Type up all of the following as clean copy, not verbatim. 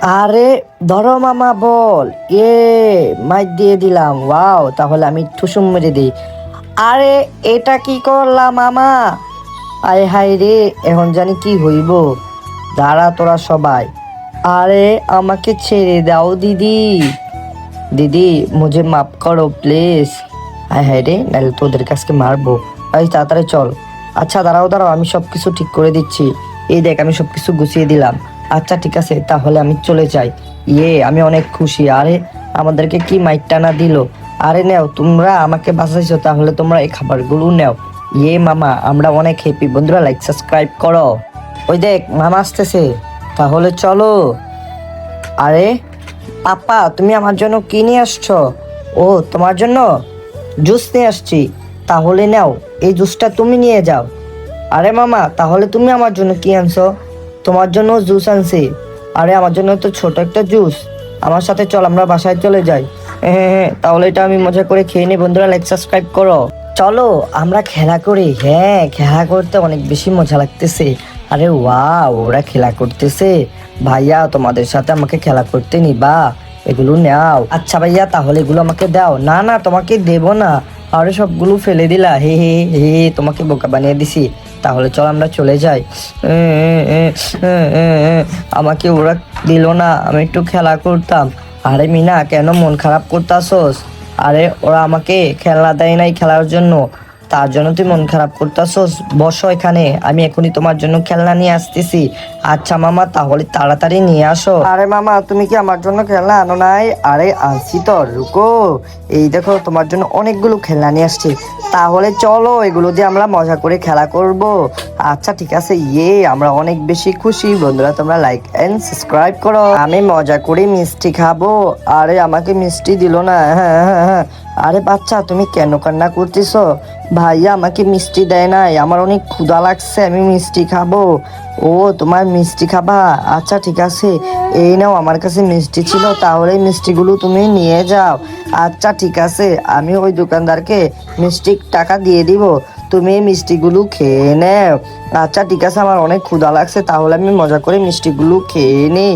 আরে ধরো মামা বল। এ মাইক দিয়ে দিলাম, ওয়াও। তাহলে আমি ঠুসুম মেরে দিই। আরে এটা কি করলাম মামা? আয় হায় রে, এখন জানি কি হইব। দাঁড়া তোরা সবাই। আরে আমাকে ছেড়ে দাও দিদি। দিদি মুঝে মাফ করো প্লিজ। হায় হায় রে, নাহলে তোদের কাছকে মারবো। এই তাড়াতাড়ি চল। আচ্ছা দাঁড়াও দাঁড়াও, আমি সব কিছু ঠিক করে দিচ্ছি। এই দেখ আমি সব কিছু গুছিয়ে দিলাম। আচ্ছা ঠিক আছে, তাহলে আমি চলে যাই। আমি অনেক খুশি। আরে আমাদেরকে কি মাইক টানা দিল। আরে নেও, তোমরা আমাকে বাঁচাইছো, তাহলে তোমরা এই খাবারগুলো নেও। মামা আমরা অনেক হ্যাপি। বন্ধুরা লাইক সাবস্ক্রাইব করো। ওই দেখ মামা আসতেছে, তাহলে চলো। আরে পাপা, তুমি আমার জন্য কি নিয়ে আসছো? ও তোমার জন্য জুস নিয়ে আসছি। তাহলে নাও, এই জুসটা তুমি নিয়ে যাও। আরে মামা, তাহলে তুমি আমার জন্য কি আনছো? তোমার জন্য জুস আনছি। আরে আমার জন্য তো ছোট একটা জুস। আমার সাথে চল, আমরা বাসায় চলে যাই। হ্যাঁ হ্যাঁ হ্যাঁ, তাহলে এটা আমি মজা করে খেয়ে নিই। বন্ধুরা লাইক সাবস্ক্রাইব করো। চলো আমরা খেলা করি। হ্যাঁ, খেলা করতে অনেক বেশি মজা লাগতেছে। আরে ওয়াও, ওরা খেলা করতেছে। ভাইয়া তোমাদের সাথে আমাকে খেলা করতে নিবা? এগুলো নাও। আচ্ছা ভাইয়া, তাহলে এগুলো আমাকে দাও। না না, তোমাকে দেব না। আরে সবগুলো ফেলে দিলা। হে হে হে, তোমাকে বোকা বানিয়ে দিছি। তাহলে চল আমরা চলে যাই। এ, এ, এ, এ, এ, এ, আমাকে ওরা দিল না, আমি একটু খেলা করতাম। আরে মিনা, কেন মন খারাপ করতাছস? আরে ওরা আমাকে খেলনা দেয় নাই খেলার জন্য, তার জন্য তুই মন খারাপ করতাছস? বসো এখানে, আমি এখনই তোমার জন্য খেলনা নিয়ে আসতেছি। আচ্ছা মামা, তাহলে তাড়াতাড়ি নিয়ে আসো। আরে মামা, তুমি কি আমার জন্য খেলনা আনো নাই? আরে আনছি তো, রুকো। এই দেখো তোমার জন্য অনেকগুলো খেলনা নিয়ে আসছি। তাহলে চলো, এগুলো দিয়ে আমরা মজা করে খেলা করব। আচ্ছা ঠিক আছে। আমরা অনেক বেশি খুশি। বন্ধুরা তোমরা লাইক এন্ড সাবস্ক্রাইব করো। আমি মজা করে মিষ্টি খাবো। আরে আমাকে মিষ্টি দিল না। হ্যাঁ হ্যাঁ হ্যাঁ। আরে বাচ্চা, তুমি কেন কান্না করতেছো? ভাইয়া আমাকে মিষ্টি দেয় নাই, আমার অনেক ক্ষুধা লাগছে, আমি মিষ্টি খাবো। ও তোমার মিষ্টি খাবা? আচ্ছা ঠিক আছে, এই নাও, আমার কাছে মিষ্টি ছিল, তাহলে এই মিষ্টিগুলো তুমি নিয়ে যাও। আচ্ছা ঠিক আছে, আমি ওই দোকানদারকে মিষ্টির টাকা দিয়ে দিব, তুমি এই মিষ্টিগুলো খেয়ে নেও। আচ্ছা ঠিক আছে, আমার অনেক ক্ষুধা লাগছে, তাহলে আমি মজা করে মিষ্টিগুলো খেয়ে নিই।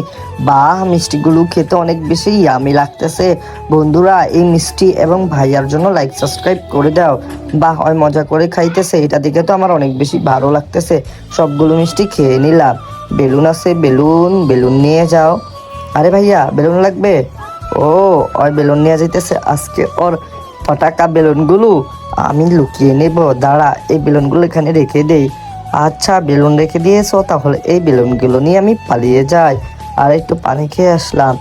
বাহ, মিষ্টিগুলো খেতে অনেক বেশি ইয়ামি লাগতেছে। বন্ধুরা এই মিষ্টি এবং ভাইয়ার জন্য লাইক সাবস্ক্রাইব করে দাও। বাহ, ওই মজা করে খাইতেছে, এটা দেখে তো আমার অনেক বেশি ভালো লাগতেছে। সবগুলো মিষ্টি খেয়ে নিলাম। বেলুন আছে, বেলুন বেলুন নিয়ে যাও। আরে ভাইয়া, বেলুন লাগবে? ও, ওই বেলুন নিয়ে যাইতেছে। আজকে ওর পটাকা বেলুনগুলো আমি লুকিয়ে নেব। দাঁড়া, এই বেলুনগুলো এখানে রেখে দেই। আচ্ছা বেলুন রেখে দিয়েছো, তাহলে এই বেলুনগুলো নিয়ে আমি পালিয়ে যাই। আর একটু পানি খেয়ে আসলাম।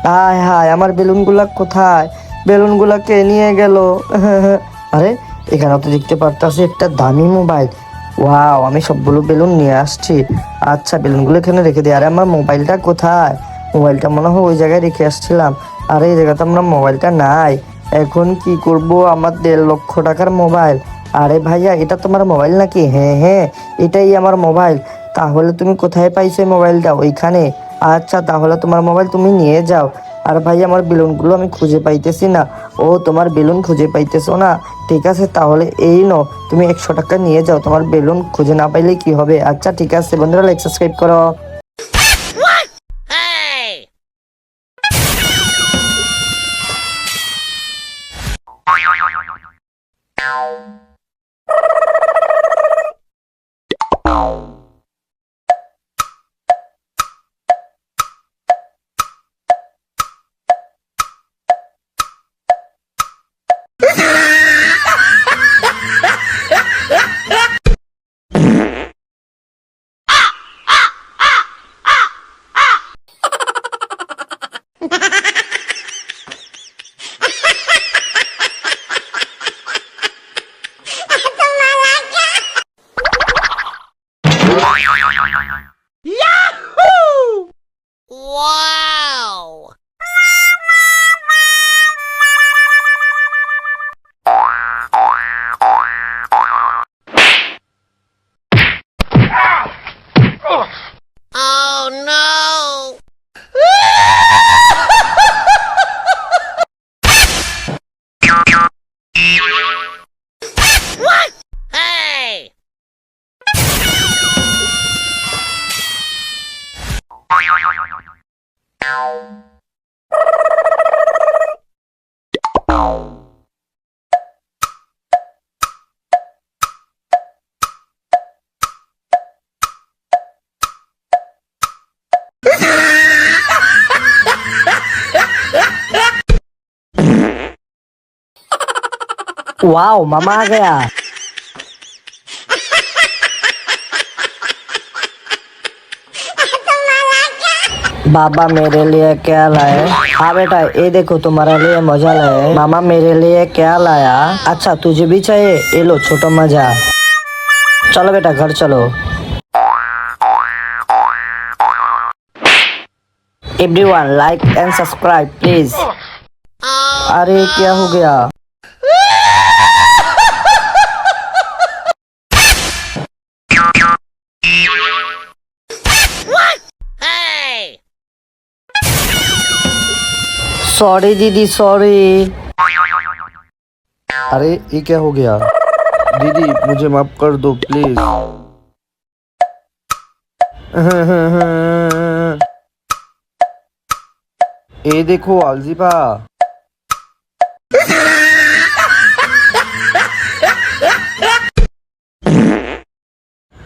হায় হায়, আমার বেলুনগুলা কোথায়? বেলুনগুলা কে নিয়ে গেল? আরে এখানে তো দেখতে পারতাছি একটা দামি মোবাইল। ওয়াও, আমি সবগুলো বেলুন নিয়ে আসছি। আচ্ছা বেলুনগুলো এখানে রেখে দিই। আরে আমার মোবাইলটা কোথায়? মোবাইলটা মনে হয় ওই জায়গায় রেখে আসছিলাম। আরে এই জায়গাতে আমরা মোবাইলটা নাই। এখন কি করব? আমার 1.5 লক্ষ টাকার মোবাইল। আরে ভাইয়া, এটা তোমার মোবাইল নাকি? হ্যাঁ হ্যাঁ, এটাই আমার মোবাইল। তাহলে তুমি কোথায় পাইছো এই মোবাইলটা? ওইখানে? আচ্ছা তাহলে তোমার মোবাইল তুমি নিয়ে যাও। আর ভাই, আমার বেলুনগুলো আমি খুঁজে পাইতেছি না। ও, তোমার বেলুন খুঁজে পাইতেছো না? ঠিক আছে, তাহলে এই নো, তুমি 100 টাকা নিয়ে যাও। তোমার বেলুন খুঁজে না পাইলে কি হবে? আচ্ছা ঠিক আছে। বন্ধুরা লাইক সাবস্ক্রাইব করো। वाओ मामा आ गया। बाबा मेरे लिए क्या लाए? हाँ बेटा ये देखो तुम्हारे लिए मजा लाए। मामा मेरे लिए क्या लाया? अच्छा तुझे भी चाहिए? ये लो छोटा मजा। चलो बेटा घर चलो। Everyone like and subscribe please. अरे क्या हो गया? सॉरी दीदी सॉरी। अरे ये क्या हो गया? दीदी मुझे माफ कर दो प्लीज। ये देखो अलजीफा।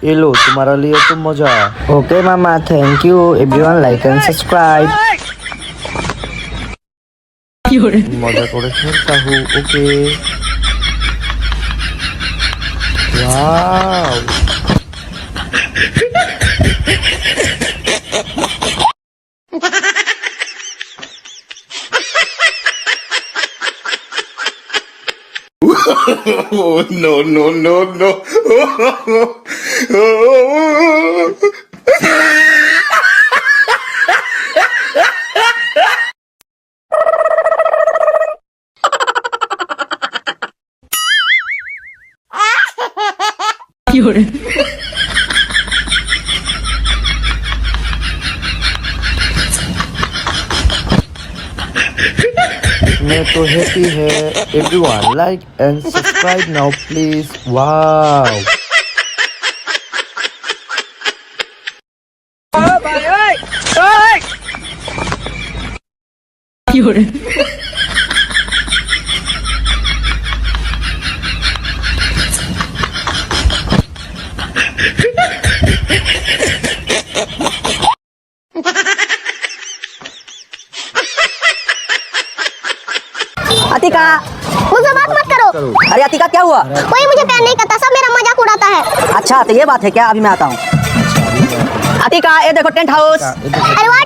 ये लो तुम्हारा लिए तो मजा। Okay mama thank you. Everyone like and subscribe. मजा করে খেলতা हूँ। Okay wow. Oh, no, no, no, no. मैं तो हैप्पी है। Everyone like and subscribe now please. Wow Atika मुझसे बात मत करो। अरे अतिका क्या हुआ? कोई मुझे प्यार नहीं करता, सब मेरा मजाक उड़ाता है। अच्छा तो ये बात है क्या? अभी मैं आता हूँ। अतिका ये देखो टेंट हाउस। अरे वाह